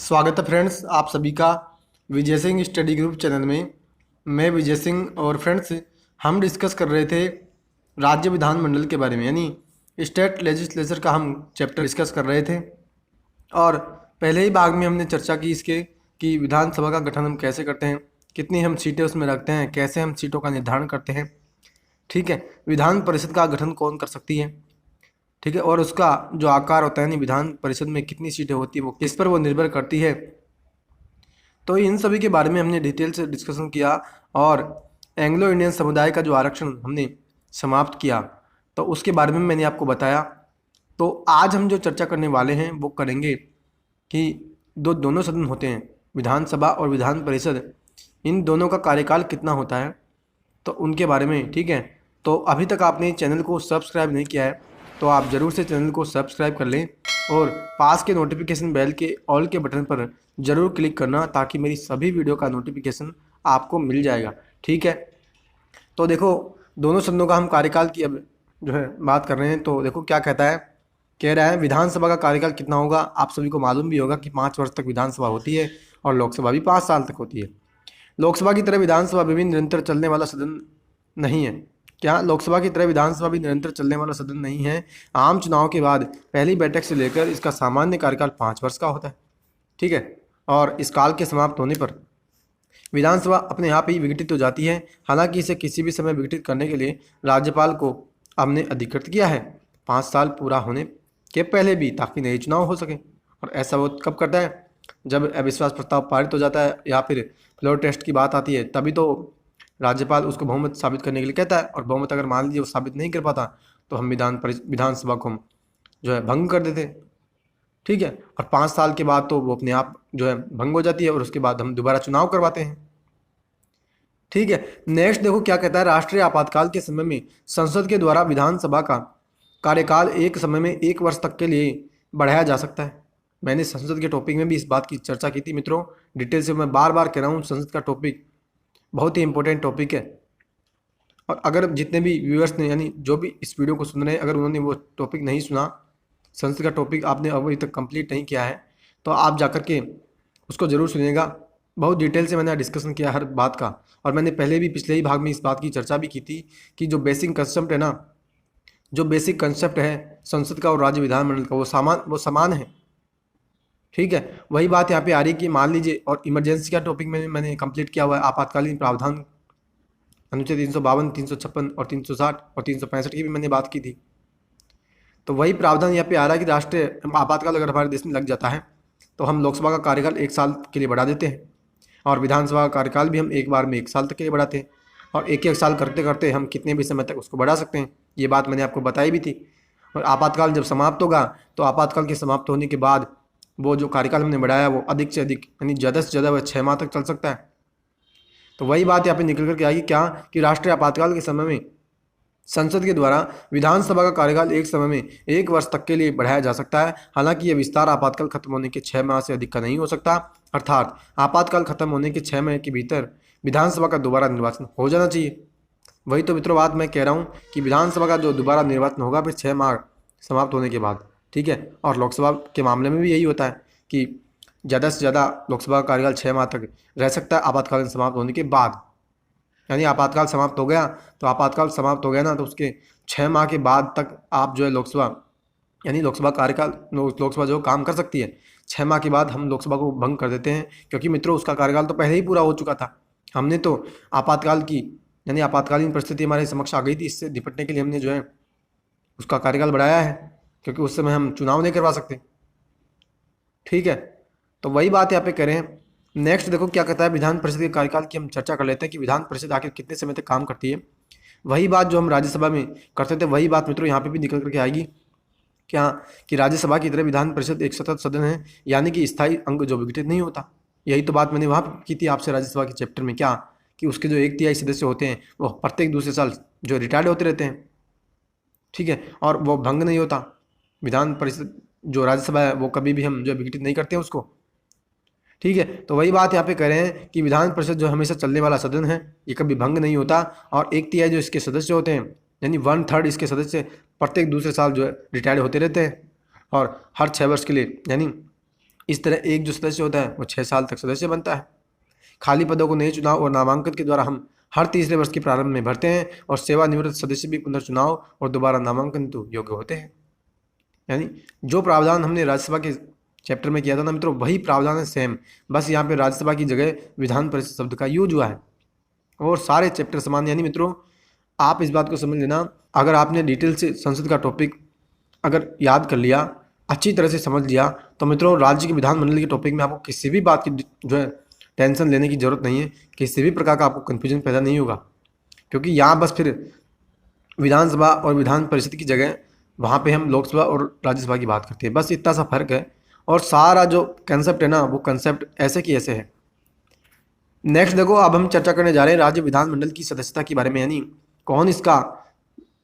स्वागत है फ्रेंड्स आप सभी का Vijay Singh study group channel में। मैं विजय सिंह और फ्रेंड्स हम डिस्कस कर रहे थे राज्य विधानमंडल के बारे में, यानी स्टेट लेजिस्लेचर का हम चैप्टर डिस्कस कर रहे थे। और पहले ही भाग में हमने चर्चा की इसके कि विधानसभा का गठन हम कैसे करते हैं, कितनी हम सीटें उसमें रखते हैं, कैसे हम सीटों का निर्धारण करते हैं। ठीक है, विधान परिषद का गठन कौन कर सकती है, ठीक है, और उसका जो आकार होता है यानी विधान परिषद में कितनी सीटें होती है वो किस पर वो निर्भर करती है। तो इन सभी के बारे में हमने डिटेल से डिस्कशन किया और एंग्लो इंडियन समुदाय का जो आरक्षण हमने समाप्त किया तो उसके बारे में मैंने आपको बताया। तो आज हम जो चर्चा करने वाले हैं वो करेंगे कि दोनों सदन होते हैं, विधानसभा और विधान परिषद, इन दोनों का कार्यकाल कितना होता है तो उनके बारे में। ठीक है, तो अभी तक आपने चैनल को सब्सक्राइब नहीं किया है तो आप ज़रूर से चैनल को सब्सक्राइब कर लें और पास के नोटिफिकेशन बेल के ऑल के बटन पर ज़रूर क्लिक करना ताकि मेरी सभी वीडियो का नोटिफिकेशन आपको मिल जाएगा। ठीक है, तो देखो दोनों सदनों का हम कार्यकाल की अब जो है बात कर रहे हैं। तो देखो क्या कहता है, कह रहा है विधानसभा का कार्यकाल कितना होगा। आप सभी को मालूम भी होगा कि 5 वर्ष तक विधानसभा होती है और लोकसभा भी 5 साल तक होती है। लोकसभा की तरह विधानसभा भी निरंतर चलने वाला सदन नहीं है। क्या लोकसभा की तरह विधानसभा भी निरंतर चलने वाला सदन नहीं है। आम चुनाव के बाद पहली बैठक से लेकर इसका सामान्य कार्यकाल 5 वर्ष का होता है। ठीक है, और इस काल के समाप्त होने पर विधानसभा अपने आप ही विघटित हो जाती है। हालांकि इसे किसी भी समय विघटित करने के लिए राज्यपाल को हमने अधिकृत किया है 5 साल पूरा होने के पहले भी, ताकि नए चुनाव हो सके। और ऐसा वो कब करता है, जब अविश्वास प्रस्ताव पारित हो जाता है या फिर फ्लोर टेस्ट की बात आती है, तभी तो राज्यपाल उसको बहुमत साबित करने के लिए कहता है। और बहुमत अगर मान लीजिए वो साबित नहीं कर पाता तो हम विधानसभा को हम जो है भंग कर देते हैं। ठीक है, और 5 साल के बाद तो वो अपने आप जो है भंग हो जाती है और उसके बाद हम दोबारा चुनाव करवाते हैं। ठीक है, नेक्स्ट देखो क्या कहता है, राष्ट्रीय आपातकाल के समय में संसद के द्वारा विधानसभा का कार्यकाल एक समय में 1 वर्ष तक के लिए बढ़ाया जा सकता है। मैंने संसद के टॉपिक में भी इस बात की चर्चा की थी मित्रों, डिटेल से मैं बार बार कह रहा हूँ, संसद का टॉपिक बहुत ही इंपॉर्टेंट टॉपिक है। और अगर जितने भी व्यूअर्स ने यानी जो भी इस वीडियो को सुन रहे हैं, अगर उन्होंने वो टॉपिक नहीं सुना, संसद का टॉपिक आपने अभी तक कंप्लीट नहीं किया है, तो आप जाकर के उसको ज़रूर सुनिएगा। बहुत डिटेल से मैंने डिस्कशन किया हर बात का। और मैंने पहले भी पिछले ही भाग में इस बात की चर्चा भी की थी कि जो बेसिक कंसेप्ट है ना, जो बेसिक कंसेप्ट है संसद का और राज्य विधानमंडल का, वो समान है। ठीक है, वही बात यहाँ पे आ रही है कि मान लीजिए, और इमरजेंसी का टॉपिक में मैंने कंप्लीट किया हुआ है, आपातकालीन प्रावधान अनुच्छेद 352, 356 और 360 और 365 की भी मैंने बात की थी। तो वही प्रावधान यहाँ पे आ रहा है कि राष्ट्रीय आपातकाल अगर हमारे देश में लग जाता है तो हम लोकसभा का कार्यकाल 1 साल के लिए बढ़ा देते हैं और विधानसभा का कार्यकाल भी हम एक बार में 1 साल तक के लिए बढ़ाते हैं। और एक एक साल करते करते हम कितने भी समय तक उसको बढ़ा सकते हैं, ये बात मैंने आपको बताई भी थी। और आपातकाल जब समाप्त होगा तो आपातकाल के समाप्त होने के बाद वो जो कार्यकाल हमने बढ़ाया वो अधिक से अधिक यानी ज़्यादा से ज़्यादा वह 6 माह तक चल सकता है। तो वही बात यहाँ पे निकल कर के आएगी क्या कि राष्ट्रीय आपातकाल के समय में संसद के द्वारा विधानसभा का कार्यकाल एक समय में 1 वर्ष तक के लिए बढ़ाया जा सकता है। हालांकि यह विस्तार आपातकाल खत्म होने के 6 माह से अधिक का नहीं हो सकता, अर्थात आपातकाल खत्म होने के 6 माह के भीतर विधानसभा का दोबारा निर्वाचन हो जाना चाहिए। वही तो मित्रों बात मैं कह रहा हूँ कि विधानसभा का जो दोबारा निर्वाचन होगा फिर 6 माह समाप्त होने के बाद। ठीक है, और लोकसभा के मामले में भी यही होता है कि ज़्यादा से ज़्यादा लोकसभा का कार्यकाल 6 माह तक रह सकता है आपातकालीन समाप्त होने के बाद। यानी आपातकाल समाप्त हो गया तो आपातकाल समाप्त हो गया ना, तो उसके 6 माह के बाद तक आप जो है लोकसभा यानी लोकसभा कार्यकाल लोकसभा जो काम कर सकती है, 6 माह के बाद हम लोकसभा को भंग कर देते हैं, क्योंकि मित्रों उसका कार्यकाल तो पहले ही पूरा हो चुका था। हमने तो आपातकाल की यानी आपातकालीन परिस्थिति हमारे समक्ष आ गई थी, इससे निपटने के लिए हमने जो है उसका कार्यकाल बढ़ाया है, क्योंकि उस समय हम चुनाव नहीं करवा सकते। ठीक है, तो वही बात यहाँ पे करें। नेक्स्ट देखो क्या कहता है, विधान परिषद के कार्यकाल की हम चर्चा कर लेते हैं कि विधान परिषद आखिर कितने समय तक काम करती है। वही बात जो हम राज्यसभा में करते थे वही बात मित्रों यहाँ पे भी निकल करके आएगी क्या कि राज्यसभा की तरह विधान परिषद एक सतत सदन है, यानी कि स्थायी अंग जो विघटित नहीं होता। यही तो बात मैंने वहाँ की थी आपसे राज्यसभा के चैप्टर में, क्या कि उसके जो 1/3 सदस्य होते हैं वो प्रत्येक दूसरे साल जो रिटायर्ड होते रहते हैं। ठीक है, और वो भंग नहीं होता। विधान परिषद जो राज्यसभा है वो कभी भी हम जो विघटित नहीं करते हैं उसको। ठीक है, तो वही बात यहाँ पे कह रहे हैं कि विधान परिषद जो हमेशा चलने वाला सदन है, ये कभी भंग नहीं होता। और 1/3 जो इसके सदस्य होते हैं यानी 1/3 इसके सदस्य प्रत्येक दूसरे साल जो है रिटायर्ड होते रहते हैं और हर 6 वर्ष के लिए यानी इस तरह एक जो सदस्य होता है वो 6 साल तक सदस्य बनता है। खाली पदों को नए चुनाव और नामांकन के द्वारा हम हर तीसरे वर्ष के प्रारंभ में भरते हैं और सेवानिवृत्त सदस्य भी पुनर्चुनाव और दोबारा नामांकन हेतु योग्य होते हैं। यानी जो प्रावधान हमने राज्यसभा के चैप्टर में किया था ना मित्रों, वही प्रावधान है सेम, बस यहाँ पे राज्यसभा की जगह विधान परिषद शब्द का यूज हुआ है और सारे चैप्टर समान। यानी मित्रों आप इस बात को समझ लेना, अगर आपने डिटेल से संसद का टॉपिक अगर याद कर लिया, अच्छी तरह से समझ लिया, तो मित्रों राज्य के विधानमंडल के टॉपिक में आपको किसी भी बात की जो है टेंशन लेने की जरूरत नहीं है, किसी भी प्रकार का आपको कन्फ्यूजन पैदा नहीं होगा, क्योंकि यहाँ बस फिर विधानसभा और विधान परिषद की जगह वहाँ पे हम लोकसभा और राज्यसभा की बात करते हैं, बस इतना सा फर्क है। और सारा जो कंसेप्ट है ना वो कंसेप्ट ऐसे की ऐसे है। नेक्स्ट देखो, अब हम चर्चा करने जा रहे हैं राज्य विधानमंडल की सदस्यता के बारे में, यानी कौन इसका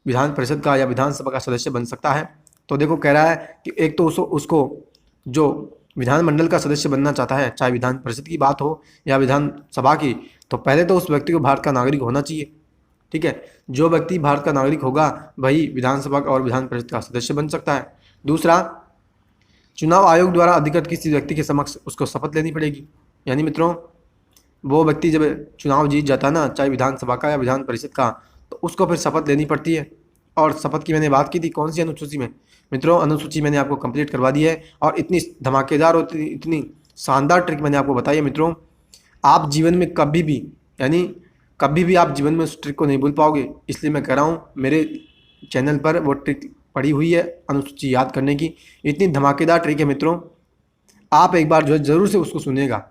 विधान परिषद का या विधानसभा का सदस्य बन सकता है। तो देखो कह रहा है कि एक तो उसको जो विधानमंडल का सदस्य बनना चाहता है, चाहे विधान परिषद की बात हो या विधानसभा की, तो पहले तो उस व्यक्ति को भारत का नागरिक होना चाहिए। ठीक है, जो व्यक्ति भारत का नागरिक होगा वही विधानसभा और विधान परिषद का सदस्य बन सकता है। दूसरा, चुनाव आयोग द्वारा अधिकृत किसी व्यक्ति के समक्ष उसको शपथ लेनी पड़ेगी। यानी मित्रों वो व्यक्ति जब चुनाव जीत जाता है ना, चाहे विधानसभा का या विधान परिषद का, तो उसको फिर शपथ लेनी पड़ती है। और शपथ की मैंने बात की थी कौन सी अनुसूची में मित्रों, अनुसूची मैंने आपको कंप्लीट करवा दी है और इतनी धमाकेदार और इतनी शानदार ट्रिक मैंने आपको बताई है मित्रों, आप जीवन में कभी भी यानी कभी भी आप जीवन में उस ट्रिक को नहीं भूल पाओगे। इसलिए मैं कह रहा हूँ मेरे चैनल पर वो ट्रिक पड़ी हुई है अनुसूची याद करने की, इतनी धमाकेदार ट्रिक है मित्रों, आप एक बार जो है ज़रूर से उसको सुनिएगा।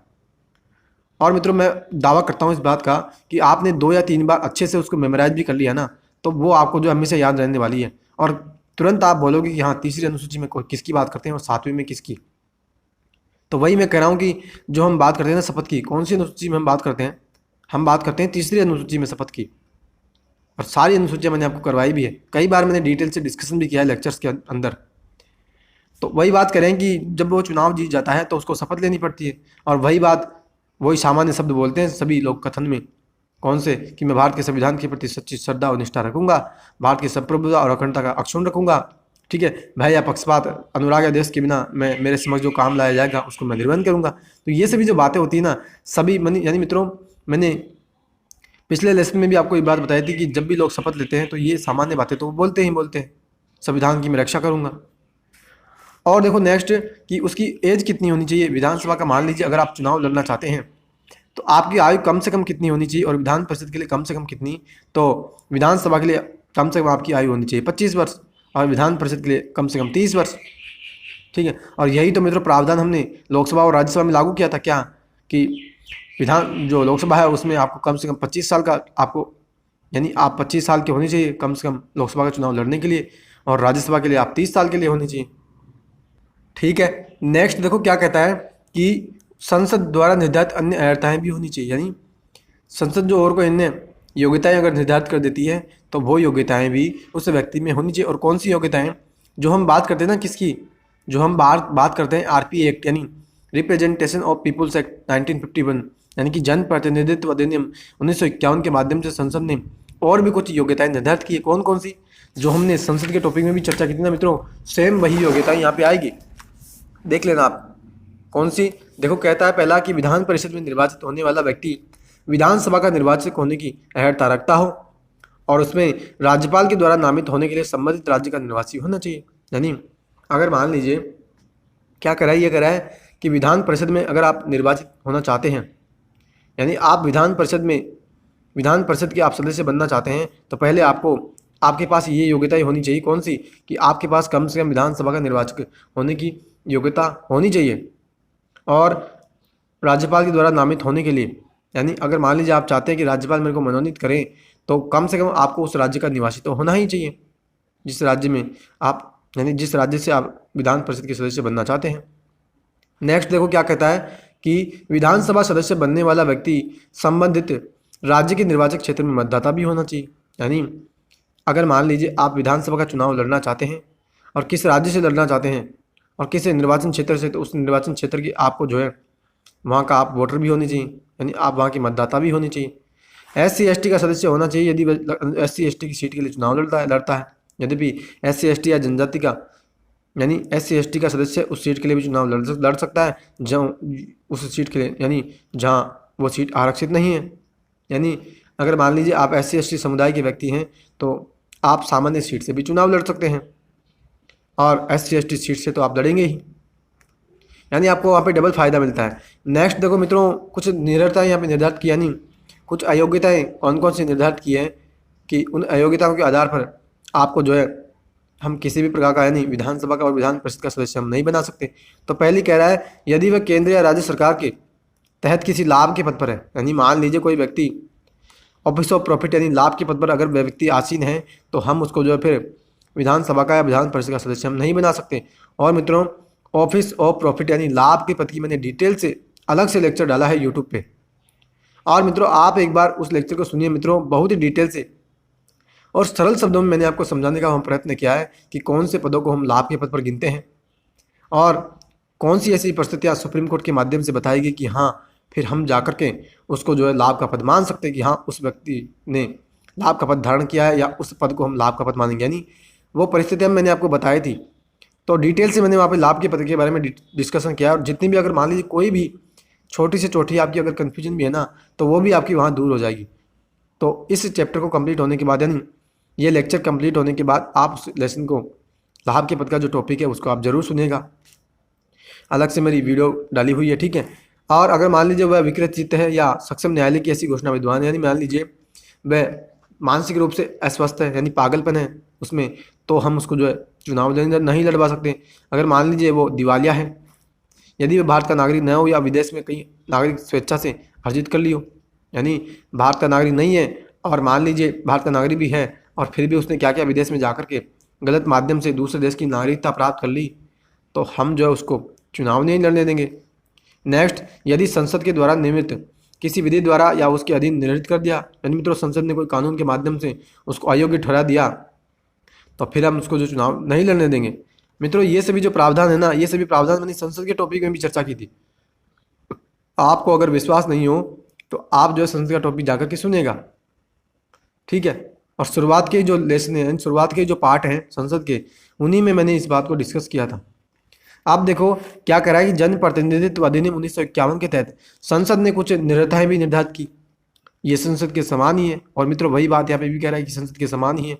और मित्रों मैं दावा करता हूँ इस बात का कि आपने 2 या 3 बार अच्छे से उसको मेमोराइज भी कर लिया ना, तो वो आपको जो हमेशा याद रहने वाली है और तुरंत आप बोलोगे कि हाँ तीसरी अनुसूची में किसकी बात करते हैं और 7वीं में किसकी। तो वही मैं कह रहा हूँ कि जो हम बात करते हैं ना शपथ की, कौन सी अनुसूची में हम बात करते हैं, हम बात करते हैं तीसरी अनुसूची में शपथ की। और सारी अनुसूचियाँ मैंने आपको करवाई भी है, कई बार मैंने डिटेल से डिस्कशन भी किया है लेक्चर्स के अंदर। तो वही बात करें कि जब वो चुनाव जीत जाता है तो उसको शपथ लेनी पड़ती है, और वही बात वही सामान्य शब्द बोलते हैं सभी लोग कथन में, कौन से कि मैं भारत के संविधान के प्रति सच्ची श्रद्धा और निष्ठा रखूंगा, भारत की संप्रभुता और अखंडता का अक्षुण्ण रखूंगा। ठीक है, भय या पक्षपात अनुराग या देश के बिना मैं मेरे समझ जो काम लाया जाएगा उसको मैं निर्वहन करूंगा। तो ये सभी जो बातें होती है ना सभी यानी मित्रों मैंने पिछले लेसन में भी आपको ये बात बताई थी कि जब भी लोग शपथ लेते हैं तो ये सामान्य बातें तो वो बोलते ही बोलते हैं, संविधान की मैं रक्षा करूंगा। और देखो नेक्स्ट कि उसकी एज कितनी होनी चाहिए। विधानसभा का मान लीजिए अगर आप चुनाव लड़ना चाहते हैं तो आपकी आयु कम से कम कितनी होनी चाहिए, और विधान परिषद के लिए कम से कम कितनी, तो विधानसभा के लिए कम से कम आपकी आयु होनी चाहिए 25 वर्ष और विधान परिषद के लिए कम से कम 30 वर्ष। ठीक है, और यही तो मित्रों प्रावधान हमने लोकसभा और राज्यसभा में लागू किया था क्या, कि विधान जो लोकसभा है उसमें आपको कम से कम 25 साल का आपको यानी आप 25 साल के होने चाहिए कम से कम लोकसभा का चुनाव लड़ने के लिए, और राज्यसभा के लिए आप 30 साल के लिए होने चाहिए। ठीक है, नेक्स्ट देखो क्या कहता है कि संसद द्वारा निर्धारित अन्य अर्हताएँ भी होनी चाहिए। यानी संसद जो और कोई अन्य योग्यताएं अगर निर्धारित कर देती है तो वो योग्यताएं भी उस व्यक्ति में होनी चाहिए। और कौन सी योग्यताएं, जो हम बात करते हैं ना किसकी, जो हम बात करते हैं आरपी एक्ट यानी रिप्रेजेंटेशन ऑफ पीपुल्स एक्ट 1951, यानी कि जन प्रतिनिधित्व अधिनियम 1951 के माध्यम से संसद ने और भी कुछ योग्यताएं निर्धारित की है। कौन कौन सी, जो हमने संसद के टॉपिक में भी चर्चा की थी ना मित्रों, सेम वही योग्यताएं यहाँ पे आएगी, देख लेना आप कौन सी। देखो कहता है पहला कि विधान परिषद में निर्वाचित होने वाला व्यक्ति विधानसभा का निर्वाचक होने की अहर्ता रखता हो और उसमें राज्यपाल के द्वारा नामित होने के लिए संबंधित राज्य का निवासी होना चाहिए। यानी अगर मान लीजिए क्या करा है, ये करा है कि विधान परिषद में अगर आप निर्वाचित होना चाहते हैं, यानी आप विधान परिषद के आप सदस्य बनना चाहते हैं, तो पहले आपके पास ये योग्यताएं होनी चाहिए। कौन सी, कि आपके पास कम से कम विधानसभा का निर्वाचक होने की योग्यता होनी चाहिए, और राज्यपाल के द्वारा नामित होने के लिए यानी अगर मान लीजिए आप चाहते हैं कि राज्यपाल मेरे को मनोनीत करें, तो कम से कम आपको उस राज्य का निवासी तो होना ही चाहिए जिस राज्य में आप यानी जिस राज्य से आप विधान परिषद के सदस्य बनना चाहते हैं। नेक्स्ट देखो क्या कहता है कि विधानसभा सदस्य बनने वाला व्यक्ति संबंधित राज्य के निर्वाचक क्षेत्र में मतदाता भी होना चाहिए। यानी अगर मान लीजिए आप विधानसभा का चुनाव लड़ना चाहते हैं और किस राज्य से लड़ना चाहते हैं और किस निर्वाचन क्षेत्र से, तो उस निर्वाचन क्षेत्र की आपको जो है वहाँ का आप वोटर भी होने चाहिए, यानी आप वहाँ की मतदाता भी होनी चाहिए। SC/ST का सदस्य होना चाहिए यदि SC/ST की सीट के लिए चुनाव लड़ता है। यद्यपि SC/ST या जनजाति का यानी SC/ST का सदस्य उस सीट के लिए भी चुनाव लड़ सकता है जहाँ उस सीट के लिए, यानी जहाँ वो सीट आरक्षित नहीं है। यानी अगर मान लीजिए आप SC/ST समुदाय के व्यक्ति हैं तो आप सामान्य सीट से भी चुनाव लड़ सकते हैं, और SC/ST सीट से तो आप लड़ेंगे ही, यानी आपको वहाँ पे डबल फायदा मिलता है। नेक्स्ट देखो मित्रों, कुछ निरर्थताएँ यहाँ पे निर्धारित किया, नहीं कुछ अयोग्यताएँ कौन कौन सी निर्धारित की हैं कि उन अयोग्यताओं के आधार पर आपको जो है हम किसी भी प्रकार का, यानी विधानसभा का और विधान परिषद का सदस्य हम नहीं बना सकते। तो पहली कह रहा है, यदि वह केंद्र या राज्य सरकार के तहत किसी लाभ के पद पर है, यानी मान लीजिए कोई व्यक्ति ऑफिस ऑफ प्रॉफिट यानी लाभ के पद पर अगर वह व्यक्ति आसीन है तो हम उसको जो है फिर विधानसभा का या विधान परिषद का सदस्य हम नहीं बना सकते। और मित्रों, ऑफिस ऑफ प्रॉफिट यानी लाभ के पद की मैंने डिटेल से अलग से लेक्चर डाला है यूट्यूब पे, और मित्रों आप एक बार उस लेक्चर को सुनिए मित्रों, बहुत ही डिटेल से और सरल शब्दों में मैंने आपको समझाने का प्रयत्न किया है कि कौन से पदों को हम लाभ के पद पर गिनते हैं और कौन सी ऐसी परिस्थितियाँ सुप्रीम कोर्ट के माध्यम से बताएगी कि हाँ फिर हम जाकर के उसको जो है लाभ का पद मान सकते हैं कि हाँ उस व्यक्ति ने लाभ का पद धारण किया है या उस पद को हम लाभ का पद मानेंगे। यानी वो परिस्थितियाँ मैंने आपको बताई थी, तो डिटेल से मैंने वहाँ पे लाभ के पद के बारे में डिस्कशन किया, और जितनी भी अगर मान लीजिए कोई भी छोटी से छोटी आपकी अगर कन्फ्यूजन भी है ना तो वो भी आपकी वहाँ दूर हो जाएगी। तो इस चैप्टर को कंप्लीट होने के बाद, यानी ये लेक्चर कंप्लीट होने के बाद आप उस लेसन को, लाभ के पद का जो टॉपिक है उसको आप ज़रूर सुनिएगा, अलग से मेरी वीडियो डाली हुई है, ठीक है। और अगर मान लीजिए वह विकृत चित्त है या सक्षम न्यायालय की ऐसी घोषणा विद्वान है, यानी मान लीजिए वह मानसिक रूप से अस्वस्थ है यानी पागलपन है उसमें, तो हम उसको जो है चुनाव नहीं लड़वा सकते। अगर मान लीजिए वो दिवालिया है, यदि वह भारत का नागरिक न हो या विदेश में कहीं नागरिक स्वेच्छा से अर्जित कर ली हो, यानी भारत का नागरिक नहीं है और मान लीजिए भारत का नागरिक भी है और फिर भी उसने क्या किया, विदेश में जाकर के गलत माध्यम से दूसरे देश की नागरिकता प्राप्त कर ली, तो हम जो है उसको चुनाव नहीं लड़ने देंगे। नेक्स्ट, यदि संसद के द्वारा निर्मित किसी विधि द्वारा या उसके अधीन निर्धारित कर दिया, यानी मित्रों संसद ने कोई कानून के माध्यम से उसको अयोग्य ठहरा दिया, तो फिर हम उसको जो चुनाव नहीं लड़ने देंगे। मित्रों ये सभी जो प्रावधान है ना, ये सभी प्रावधान मैंने संसद के टॉपिक में भी चर्चा की थी। आपको अगर विश्वास नहीं हो तो आप जो है संसद का टॉपिक जाकर के सुनिएगा, ठीक है। और शुरुआत के जो लेसन हैं, शुरुआत के जो पार्ट हैं संसद के, उन्हीं में मैंने इस बात को डिस्कस किया था। आप देखो क्या करा है कि जन प्रतिनिधित्व अधिनियम 1951 के तहत संसद ने कुछ निरताएं भी निर्धारित की, ये संसद के समान ही है। और मित्रों वही बात यहाँ पे भी कह रहा है कि संसद के समान ही है।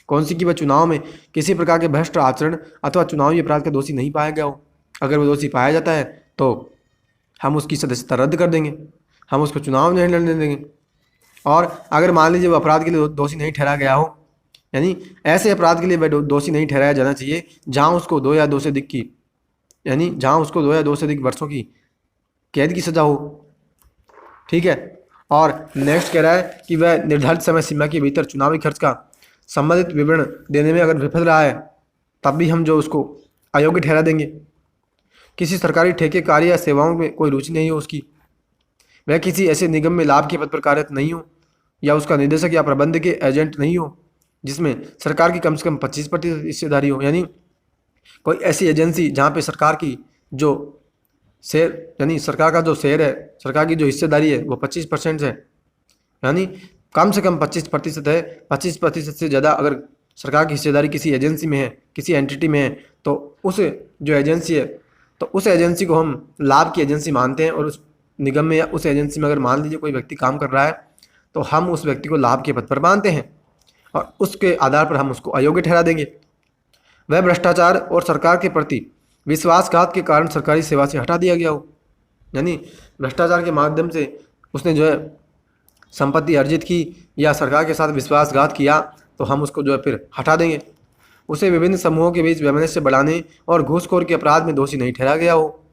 कौन सी कि वह चुनाव में किसी प्रकार के भ्रष्ट आचरण अथवा चुनावी अपराध का दोषी नहीं पाया गया हो। अगर वो दोषी पाया जाता है तो हम उसकी सदस्यता रद्द कर देंगे, हम उसको चुनाव नहीं लड़ने देंगे। और अगर मान लीजिए वो अपराध के लिए दोषी नहीं ठहरा गया हो, यानी ऐसे अपराध के लिए वह दोषी नहीं ठहराया जाना चाहिए जहाँ उसको 2 या 2 से अधिक की, यानी जहाँ उसको 2 या 2 से अधिक वर्षों की कैद की सज़ा हो, ठीक है। और नेक्स्ट कह रहा है कि वह निर्धारित समय सीमा के भीतर चुनावी खर्च का संबंधित विवरण देने में अगर विफल रहा है तब भी हम जो उसको अयोग्य ठहरा देंगे। किसी सरकारी ठेके कार्य या सेवाओं में कोई रुचि नहीं हो उसकी, वह किसी ऐसे निगम में लाभ के पद पर कार्यरत नहीं हो या उसका निदेशक या प्रबंध के एजेंट नहीं हो जिसमें सरकार की कम से कम 25% हिस्सेदारी हो, यानी कोई ऐसी एजेंसी जहाँ पे सरकार की जो शेयर, यानी सरकार का जो शेयर है, सरकार की जो हिस्सेदारी है वो 25% है, यानी कम से कम 25% है। 25% से ज़्यादा अगर सरकार की हिस्सेदारी किसी एजेंसी में है, किसी एंटिटी में है, तो उस जो एजेंसी है तो उस एजेंसी को हम लाभ की एजेंसी मानते हैं। और उस निगम में या उस एजेंसी में अगर मान लीजिए कोई व्यक्ति काम कर रहा है तो हम उस व्यक्ति को लाभ के पद पर मानते हैं और उसके आधार पर हम उसको अयोग्य ठहरा देंगे। वह भ्रष्टाचार और सरकार के प्रति विश्वासघात के कारण सरकारी सेवा से हटा दिया गया हो, यानी भ्रष्टाचार के माध्यम से उसने जो है संपत्ति अर्जित की या सरकार के साथ विश्वासघात किया तो हम उसको जो है फिर हटा देंगे। उसे विभिन्न समूहों के बीच वैमनस्य बढ़ाने और घूसखोर के अपराध में दोषी नहीं ठहराया गया हो,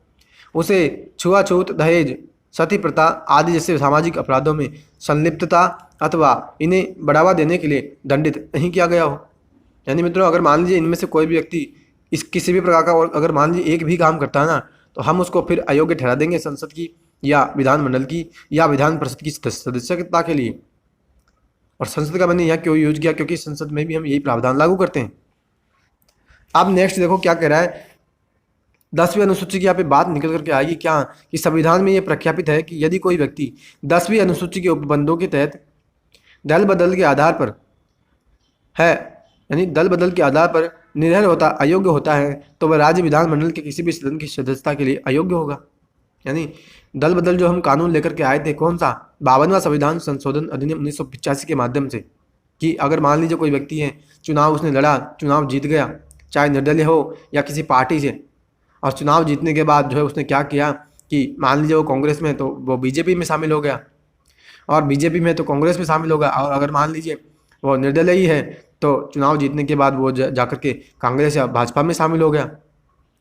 उसे छुआछूत, दहेज, सती प्रथा आदि जैसे सामाजिक अपराधों में संलिप्तता अथवा इन्हें बढ़ावा देने के लिए दंडित नहीं किया गया हो। यानी मित्रों अगर मान लीजिए इनमें से कोई भी व्यक्ति इस किसी भी प्रकार का और अगर मान लीजिए एक भी काम करता है ना तो हम उसको फिर अयोग्य ठहरा देंगे संसद की या विधानमंडल की या विधान परिषद की सदस्यता के लिए। और संसद का मैंने यहाँ क्यों यूज किया, क्योंकि संसद में भी हम यही प्रावधान लागू करते हैं। अब नेक्स्ट देखो क्या कह रहा है, 10वीं अनुसूची की यहाँ पे बात निकल करके आएगी क्या कि संविधान में ये प्रख्यापित है कि यदि कोई व्यक्ति 10वीं अनुसूची के उपबंधों के तहत दल बदल के आधार पर है, यानी दल बदल के आधार पर निर्दलीय होता अयोग्य होता है तो वह राज्य विधानमंडल के किसी भी सदन की सदस्यता के लिए अयोग्य होगा। यानी दल बदल जो हम कानून लेकर के आए थे, कौन सा 52वां संविधान संशोधन अधिनियम 1985 के माध्यम से, कि अगर मान लीजिए कोई व्यक्ति है, चुनाव उसने लड़ा, चुनाव जीत गया, चाहे निर्दलीय हो या किसी पार्टी से, और चुनाव जीतने के बाद जो है उसने क्या किया कि मान लीजिए वो कांग्रेस में, तो वो बीजेपी में शामिल हो गया, और बीजेपी में तो कांग्रेस में शामिल होगा, और अगर मान लीजिए वो निर्दलीय ही है तो चुनाव जीतने के बाद वो जाकर के कांग्रेस या भाजपा में शामिल हो गया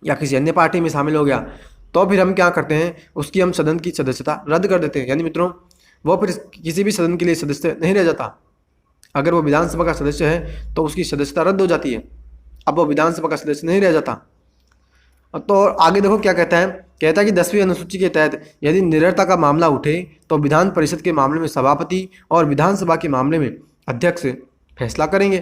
या किसी अन्य पार्टी में शामिल हो गया, तो फिर हम क्या करते हैं, उसकी हम सदन की सदस्यता रद्द कर देते हैं। यानी मित्रों वो फिर किसी भी सदन के लिए सदस्य नहीं रह जाता। अगर वो विधानसभा का सदस्य है तो उसकी सदस्यता रद्द हो जाती है, अब वो विधानसभा का सदस्य नहीं रह जाता। तो आगे देखो क्या कहता है, कहता है कि 10वीं अनुसूची के तहत यदि निरर्ता का मामला उठे तो विधान परिषद के मामले में सभापति और विधानसभा के मामले में अध्यक्ष फैसला करेंगे।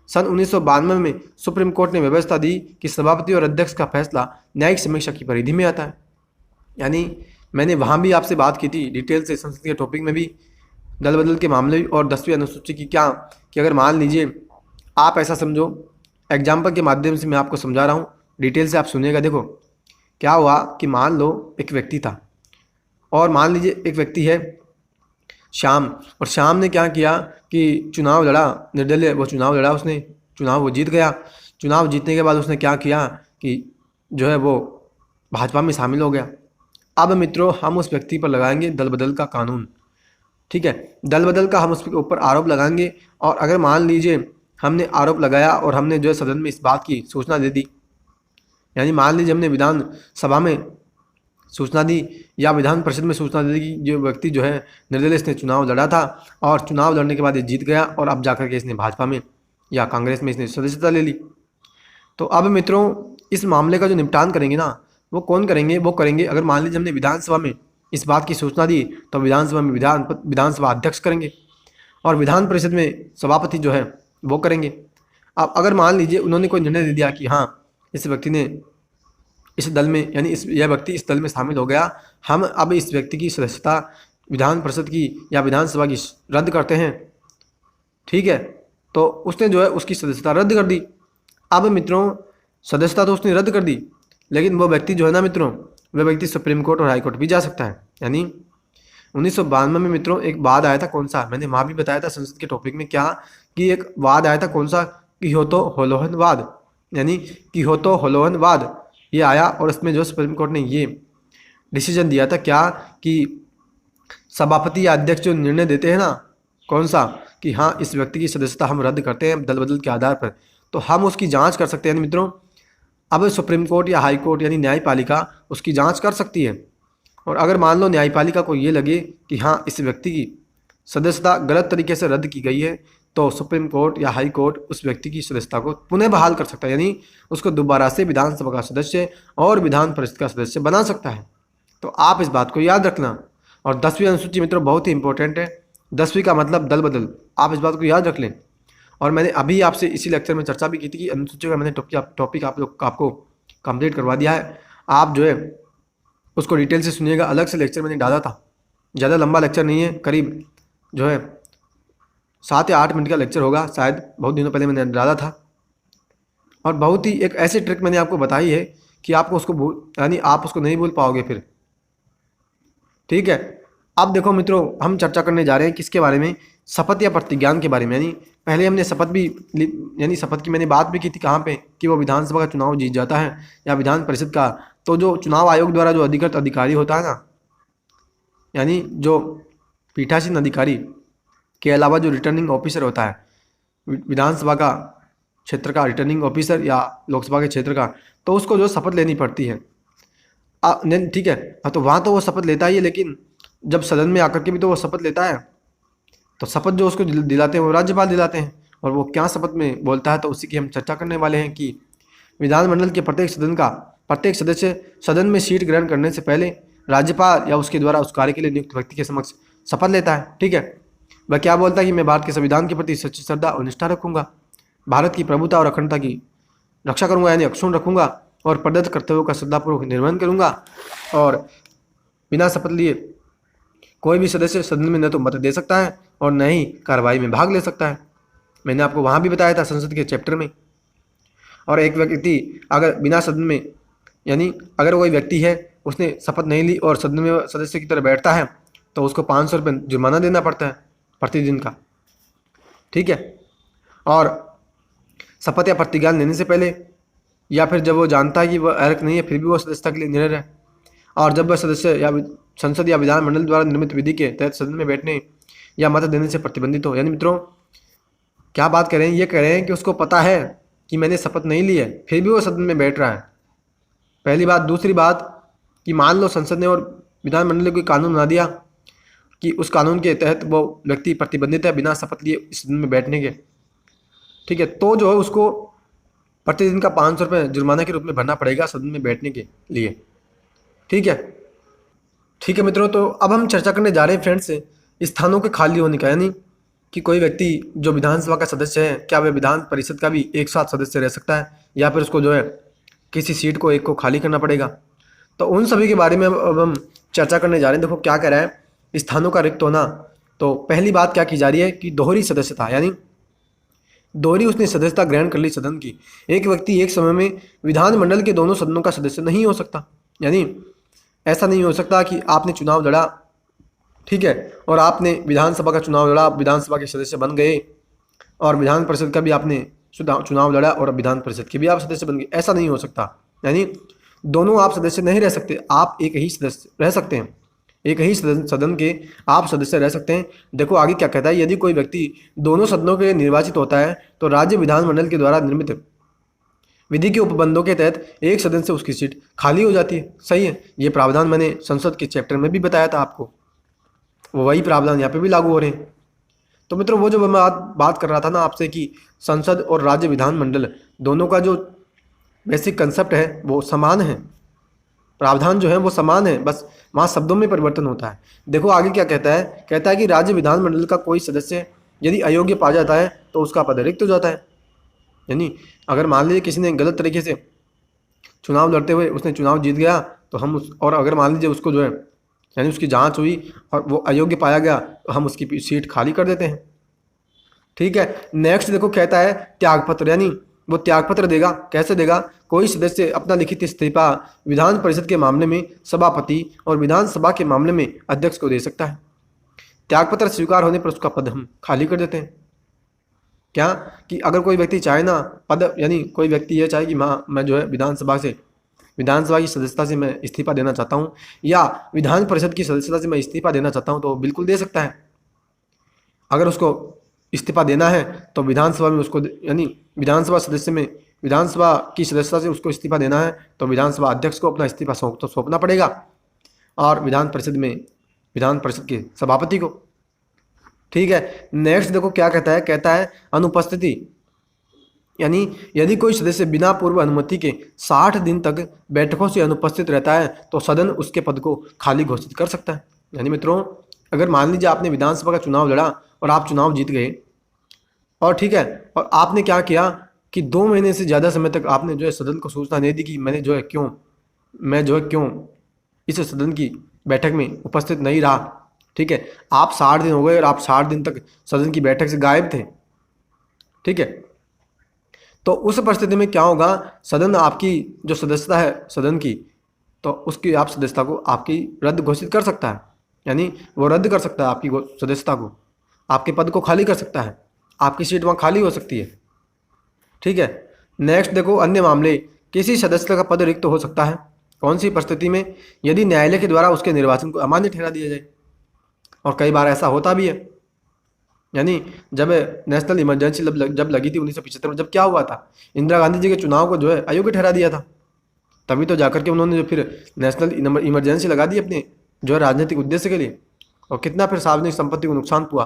सन 1992 में सुप्रीम कोर्ट ने व्यवस्था दी कि सभापति और अध्यक्ष का फैसला न्यायिक समीक्षा की परिधि में आता है। यानी मैंने वहाँ भी आपसे बात की थी डिटेल से, संसद के टॉपिक में भी, दल बदल के मामले और 10वीं अनुसूची की क्या, कि अगर मान लीजिए आप ऐसा समझो, एग्जाम्पल के माध्यम से मैं आपको समझा रहा हूँ, डिटेल से आप सुनिएगा। देखो क्या हुआ कि मान लो एक व्यक्ति था, और मान लीजिए एक व्यक्ति है श्याम, और श्याम ने क्या किया कि चुनाव लड़ा, निर्दलीय वो चुनाव लड़ा, उसने चुनाव वो जीत गया। चुनाव जीतने के बाद उसने क्या किया कि जो है वो भाजपा में शामिल हो गया। अब मित्रों हम उस व्यक्ति पर लगाएंगे दल बदल का कानून, ठीक है, दल बदल का हम उसके ऊपर आरोप लगाएंगे। और अगर मान लीजिए हमने आरोप लगाया और हमने जो है सदन में इस बात की सूचना दे दी, यानी मान लीजिए हमने विधान सभा में सूचना दी या विधान परिषद में सूचना दे दी कि जो व्यक्ति जो है निर्दलीय, इसने चुनाव लड़ा था और चुनाव लड़ने के बाद ये जीत गया, और अब जाकर के इसने भाजपा में या कांग्रेस में इसने सदस्यता ले ली। तो अब मित्रों इस मामले का जो निपटान करेंगे ना, वो कौन करेंगे, वो करेंगे, अगर मान लीजिए हमने विधानसभा में इस बात की सूचना दी तो विधानसभा में विधानसभा अध्यक्ष करेंगे, और विधान परिषद में सभापति जो है वो करेंगे। अब अगर मान लीजिए उन्होंने कोई निर्णय दे दिया कि हाँ इस व्यक्ति ने इस दल में, यानी यह व्यक्ति इस दल में शामिल हो गया, हम अब इस व्यक्ति की सदस्यता विधान परिषद की या विधानसभा की रद्द करते हैं, ठीक है, तो उसने जो है उसकी सदस्यता रद्द कर दी। अब मित्रों सदस्यता तो उसने रद्द कर दी, लेकिन वो व्यक्ति जो है ना मित्रों, वह व्यक्ति सुप्रीम कोर्ट और हाई कोर्ट भी जा सकता है। यानी 1992 में मित्रों एक वाद आया था, कौन सा, मैंने वहाँ भी बताया था संसद के टॉपिक में, क्या कि एक वाद आया था, कौन सा, कियोतो होलोहन वाद, यानी कियोतो होलोहन वाद ये आया, और इसमें जो सुप्रीम कोर्ट ने ये डिसीजन दिया था क्या कि सभापति या अध्यक्ष जो निर्णय देते हैं ना, कौन सा, कि हाँ इस व्यक्ति की सदस्यता हम रद्द करते हैं दल बदल के आधार पर, तो हम उसकी जांच कर सकते हैं। यानी मित्रों अब सुप्रीम कोर्ट या हाई कोर्ट यानी न्यायपालिका उसकी जांच कर सकती है, और अगर मान लो न्यायपालिका को ये लगे कि हाँ इस व्यक्ति की सदस्यता गलत तरीके से रद्द की गई है, तो सुप्रीम कोर्ट या हाई कोर्ट उस व्यक्ति की सदस्यता को पुनः बहाल कर सकता है, यानी उसको दोबारा से विधानसभा का सदस्य और विधान परिषद का सदस्य बना सकता है। तो आप इस बात को याद रखना। और 10वीं अनुसूची मित्रों बहुत ही इंपॉर्टेंट है, 10वीं का मतलब दल बदल, आप इस बात को याद रख लें। और मैंने अभी आपसे इसी लेक्चर में चर्चा भी की थी कि अनुसूची का मैंने टॉपिक आपको कंप्लीट करवा दिया है, आप जो है उसको डिटेल से सुनिएगा। अलग से लेक्चर मैंने डाला था, ज़्यादा लंबा लेक्चर नहीं है, करीब जो है 7 या 8 मिनट का लेक्चर होगा शायद, बहुत दिनों पहले मैंने डाला था। और बहुत ही एक ऐसी ट्रिक मैंने आपको बताई है कि आपको उसको यानी आप उसको नहीं भूल पाओगे फिर, ठीक है। अब देखो मित्रों हम चर्चा करने जा रहे हैं किसके बारे में, शपथ या प्रतिज्ञान के बारे में। यानी पहले हमने शपथ भी, यानी शपथ की मैंने बात भी की थी कहाँ पे, कि वो विधानसभा का चुनाव जीत जाता है या विधान परिषद का, तो जो चुनाव आयोग द्वारा जो अधिकृत अधिकारी होता है ना, यानी जो पीठासीन अधिकारी के अलावा जो रिटर्निंग ऑफिसर होता है विधानसभा का क्षेत्र का रिटर्निंग ऑफिसर या लोकसभा के क्षेत्र का, तो उसको जो शपथ लेनी पड़ती है, ठीक है, तो वहाँ तो वो शपथ लेता ही है, लेकिन जब सदन में आकर के भी तो वो शपथ लेता है, तो शपथ जो उसको दिलाते हैं वो राज्यपाल दिलाते हैं। और वो क्या शपथ में बोलता है, तो उसी की हम चर्चा करने वाले हैं कि विधानमंडल के प्रत्येक सदस्य सदन में सीट ग्रहण करने से पहले राज्यपाल या उसके द्वारा उस कार्य के लिए नियुक्त व्यक्ति के समक्ष शपथ लेता है, ठीक है। वह क्या बोलता है कि मैं भारत के संविधान के प्रति सच्ची श्रद्धा और निष्ठा रखूंगा, भारत की प्रभुता और अखंडता की रक्षा करूंगा, यानी अक्षुण्ण रखूंगा, और प्रदत्त कर्तव्यों का श्रद्धापूर्वक निर्वहन करूंगा। और बिना शपथ लिए कोई भी सदस्य सदन में न तो मत दे सकता है और न ही कार्रवाई में भाग ले सकता है। मैंने आपको वहाँ भी बताया था संसद के चैप्टर में। और एक व्यक्ति अगर बिना सदन में, यानी अगर कोई व्यक्ति है उसने शपथ नहीं ली और सदन में सदस्य की तरह बैठता है तो उसको 500 रुपये जुर्माना देना पड़ता है प्रतिदिन का। ठीक है। और शपथ या प्रतिज्ञा लेने से पहले या फिर जब वो जानता है कि वह अर्हता नहीं है फिर भी वो सदस्यता के लिए निडर है, और जब वह सदस्य या संसद या विधानमंडल द्वारा निर्मित विधि के तहत सदन में बैठने या मत देने से प्रतिबंधित हो। यानी मित्रों क्या बात कर रहे हैं, ये कह रहे हैं कि उसको पता है कि मैंने शपथ नहीं ली है फिर भी वो सदन में बैठ रहा है, पहली बात। दूसरी बात कि मान लो संसद ने और विधानमंडल ने कोई कानून बना दिया कि उस कानून के तहत वो व्यक्ति प्रतिबंधित है बिना शपथ लिए सदन में बैठने के। ठीक है। तो जो है उसको प्रतिदिन का 500 रुपये जुर्माना के रूप में भरना पड़ेगा सदन में बैठने के लिए। ठीक है। ठीक है मित्रों, तो अब हम चर्चा करने जा रहे हैं फ्रेंड्स स्थानों के खाली होने का, यानी कि कोई व्यक्ति जो विधानसभा का सदस्य है क्या वह विधान परिषद का भी एक साथ सदस्य रह सकता है या फिर उसको जो है किसी सीट को एक को खाली करना पड़ेगा। तो उन सभी के बारे में अब हम चर्चा करने जा रहे हैं। देखो क्या कह रहा है स्थानों का रिक्त होना। तो पहली बात क्या की जा रही है कि दोहरी सदस्यता, यानी दोहरी उसने सदस्यता ग्रहण कर ली सदन की। एक व्यक्ति एक समय में विधानमंडल के दोनों सदनों का सदस्य नहीं हो सकता, यानी ऐसा नहीं हो सकता कि आपने चुनाव लड़ा, ठीक है, और आपने विधानसभा का चुनाव लड़ा, विधानसभा के सदस्य बन गए, और विधान परिषद का भी आपने चुनाव लड़ा और विधान परिषद के भी आप सदस्य बन गए। ऐसा नहीं हो सकता, यानी दोनों आप सदस्य नहीं रह सकते, आप एक ही सदस्य रह सकते हैं, एक ही सदन के आप सदस्य रह सकते हैं। देखो आगे क्या कहता है, यदि कोई व्यक्ति दोनों सदनों के लिए निर्वाचित होता है तो राज्य विधानमंडल के द्वारा निर्मित विधि के उपबंधों के तहत एक सदन से उसकी सीट खाली हो जाती है। सही है, ये प्रावधान मैंने संसद के चैप्टर में भी बताया था आपको, वो वही प्रावधान यहाँ पे भी लागू हो रहे हैं। तो मित्रों वो जो मैं बात कर रहा था ना आपसे कि संसद और राज्य विधानमंडल दोनों का जो बेसिक कंसेप्ट है वो समान है, प्रावधान जो है वो समान है, बस वहाँ शब्दों में परिवर्तन होता है। देखो आगे क्या कहता है कि राज्य विधानमंडल का कोई सदस्य यदि अयोग्य पाया जाता है तो उसका पद रिक्त हो जाता है। यानी अगर मान लीजिए किसी ने गलत तरीके से चुनाव लड़ते हुए उसने चुनाव जीत गया तो हम और अगर मान लीजिए उसको जो है यानी उसकी जांच हुई और वो अयोग्य पाया गया तो हम उसकी सीट खाली कर देते हैं। ठीक है। नेक्स्ट देखो कहता है त्यागपत्र, यानी वो त्यागपत्र देगा। कैसे देगा? कोई सदस्य अपना लिखित इस्तीफा विधान परिषद के मामले में सभापति और विधानसभा के मामले में अध्यक्ष को दे सकता है। त्यागपत्र स्वीकार होने पर उसका पद हम खाली कर देते हैं। क्या कि अगर कोई व्यक्ति चाहे ना पद, यानी कोई व्यक्ति ये चाहे कि मैं जो है विधानसभा की सदस्यता से मैं इस्तीफा देना चाहता हूँ या विधान परिषद की सदस्यता से मैं इस्तीफा देना चाहता हूँ, तो बिल्कुल दे सकता है। अगर उसको इस्तीफा देना है तो विधानसभा में उसको, यानी विधानसभा सदस्य में विधानसभा की सदस्यता से उसको इस्तीफा देना है तो विधानसभा अध्यक्ष को अपना इस्तीफा सौंपना पड़ेगा और विधान परिषद में विधान परिषद के सभापति को। ठीक है। नेक्स्ट देखो क्या कहता है अनुपस्थिति, यानी यदि कोई सदस्य बिना पूर्व अनुमति के 60 दिन तक बैठकों से अनुपस्थित रहता है तो सदन उसके पद को खाली घोषित कर सकता है। यानी मित्रों अगर मान लीजिए आपने विधानसभा का चुनाव लड़ा और आप चुनाव जीत गए और ठीक है, और आपने क्या किया कि 2 महीने से ज़्यादा समय तक आपने जो है सदन को सूचना नहीं दी कि मैं जो है क्यों इस सदन की बैठक में उपस्थित नहीं रहा। ठीक है। आप 60 दिन हो गए और आप 60 दिन तक सदन की बैठक से गायब थे। ठीक है। तो उस परिस्थिति में क्या होगा, सदन आपकी जो सदस्यता है सदन की, तो उसकी आप सदस्यता को आपकी रद्द घोषित कर सकता है, यानी वो रद्द कर सकता है आपकी सदस्यता को, आपके पद को खाली कर सकता है, आपकी सीट वहाँ खाली हो सकती है। ठीक है। नेक्स्ट देखो अन्य मामले, किसी सदस्य का पद रिक्त हो सकता है कौन सी परिस्थिति में? यदि न्यायालय के द्वारा उसके निर्वाचन को अमान्य ठहरा दिया जाए, और कई बार ऐसा होता भी है। यानी जब नेशनल इमरजेंसी जब लगी थी 1975 में, जब क्या हुआ था, इंदिरा गांधी जी के चुनाव को जो है अयोग्य ठहरा दिया था, तभी तो जाकर के उन्होंने जो फिर नेशनल इमरजेंसी लगा दी अपने जो है राजनीतिक उद्देश्य के लिए, और कितना फिर सार्वजनिक संपत्ति को नुकसान हुआ,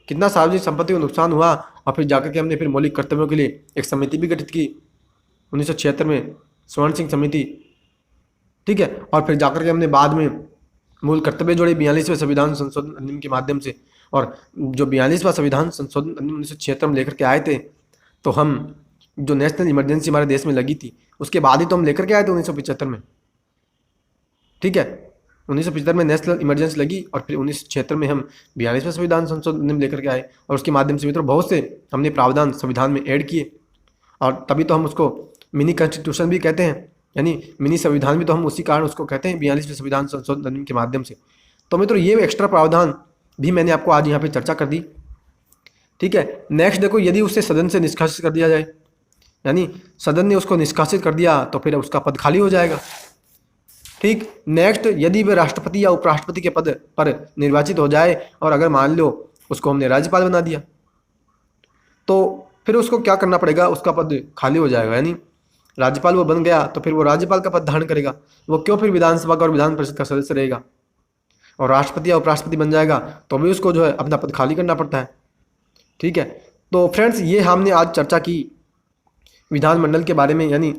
कितना सार्वजनिक संपत्ति को नुकसान हुआ, और फिर जाकर के हमने फिर मौलिक कर्तव्यों के लिए एक समिति भी गठित की 1976 में, स्वर्ण सिंह समिति। ठीक है। और फिर जाकर के हमने बाद में मूल कर्तव्य जोड़े 42वें संविधान संशोधन अधिनियम के माध्यम से, और जो 42वां संविधान संशोधन अधिनियम 1976 में लेकर के आए थे, तो हम जो नेशनल इमरजेंसी हमारे देश में लगी थी उसके बाद ही तो हम लेकर के आए थे 1975 में। ठीक है। 1975 में नेशनल इमरजेंसी लगी और फिर 1976 में हम 42वें संविधान संशोधन अधिनियम लेकर के आए, और उसके माध्यम से मित्रों बहुत से हमने प्रावधान संविधान में ऐड किए, और तभी तो हम उसको मिनी कॉन्स्टिट्यूशन भी कहते हैं, यानी मिनी संविधान भी तो हम उसी कारण उसको कहते हैं 42वें संविधान संशोधन के माध्यम से। तो मित्रों ये एक्स्ट्रा प्रावधान भी मैंने आपको आज यहाँ पे चर्चा कर दी। ठीक है, नेक्स्ट देखो, यदि उसे सदन से निष्कासित कर दिया जाए, यानी सदन ने उसको निष्कासित कर दिया तो फिर उसका पद खाली हो जाएगा। ठीक, नेक्स्ट, यदि वह राष्ट्रपति या उपराष्ट्रपति के पद पर निर्वाचित हो जाए और अगर मान लो उसको हमने राज्यपाल बना दिया तो फिर उसको क्या करना पड़ेगा, उसका पद खाली हो जाएगा, यानी राज्यपाल वो बन गया तो फिर वो राज्यपाल का पद धारण करेगा, वो क्यों फिर विधानसभा का और विधान परिषद का सदस्य रहेगा। और राष्ट्रपति या उपराष्ट्रपति बन जाएगा तो भी उसको जो है अपना पद खाली करना पड़ता है। ठीक है, तो फ्रेंड्स ये हमने आज चर्चा की विधानमंडल के बारे में, यानी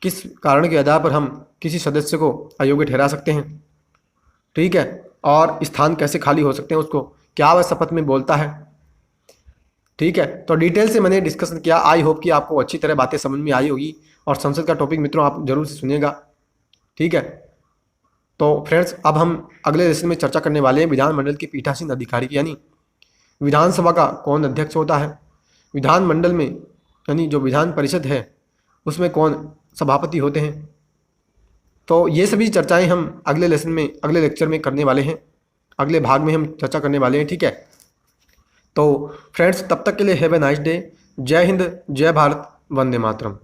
किस कारण के आधार पर हम किसी सदस्य को अयोग्य ठहरा सकते हैं। ठीक है, और स्थान कैसे खाली हो सकते हैं, उसको क्या वह शपथ में बोलता है। ठीक है, तो डिटेल से मैंने डिस्कशन किया। आई होप कि आपको अच्छी तरह बातें समझ में आई होगी और संसद का टॉपिक मित्रों आप जरूर से सुनिएगा। ठीक है, तो फ्रेंड्स अब हम अगले लेसन में चर्चा करने वाले हैं विधानमंडल के पीठासीन अधिकारी की, यानी विधानसभा का कौन अध्यक्ष होता है, विधानमंडल में यानी जो विधान परिषद है उसमें कौन सभापति होते हैं। तो ये सभी चर्चाएं हम अगले लेसन में, अगले लेक्चर में करने वाले हैं, अगले भाग में हम चर्चा करने वाले हैं। ठीक है, तो फ्रेंड्स तब तक के लिए हैव ए नाइस डे। जय हिंद, जय भारत, वंदे मातरम।